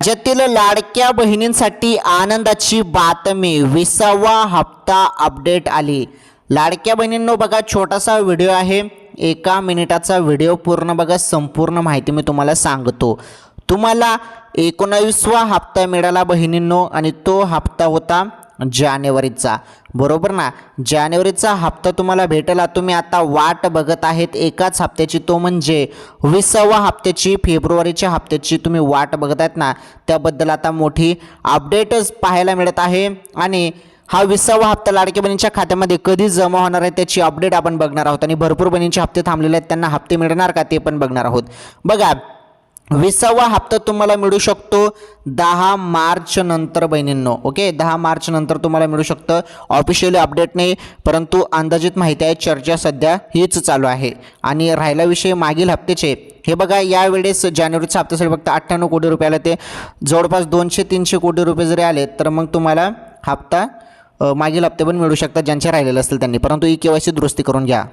राज्यातील लाडक्या बहिणींसाठी आनंदाची बातमी, 20वा हप्ता अपडेट आली। लाडक्या बहिणींनो बघा, छोटासा व्हिडिओ आहे, 1 मिनिटाचा व्हिडिओ पूर्ण बघा, संपूर्ण माहिती मी तुम्हाला सांगतो। तुम्हाला 19वा हप्ता मिळाला बहिणींनो, आणि तो हप्ता होता जानेवारीचा, बरोबर ना। जानेवारीचा हप्ता तुम्हाला भेटला, तुम्ही आता वाट बघत आहेत एकाच हप्त्याची, तो म्हणजे 20वा हप्त्याची, फेब्रुवारीच्या हप्त्याची तुम्ही वाट बघत आहेत ना, त्याबद्दल आता मोठी अपडेटच पाहायला मिळत आहे। आणि हा 20वा हप्ता लाडक्या बहिणींच्या खात्यामध्ये कधी जमा होणार आहे त्याची अपडेट आपण बघणार आहोत, आणि भरपूर बहिणींचे हप्ते थांबलेले आहेत, त्यांना हप्ते मिळणार का ते पण बघणार आहोत। बघा, 20वा हप्ता तुम्हाला मिळू शकतो 10 मार्च नंतर बहिणींनो, ओके। 10 मार्च नंतर तुम्हाला मिळू शकतं, ऑफिशियली अपडेट नाही, परंतु अंदाजित माहिती आहे, चर्चा सध्या हीच चालू आहे। आणि राहिला विषय मागील हप्त्याचे, हे बघा, यावेळेस जानेवारीचा हप्त्यासाठी फक्त 98 कोटी रुपये आले, ते जवळपास 200-300 कोटी रुपये जरी आले तर मग तुम्हाला हप्ता मागील हप्ते पण मिळू शकतात, ज्यांचे राहिलेले असतील त्यांनी, परंतु ई KYC दुरुस्ती करून घ्या।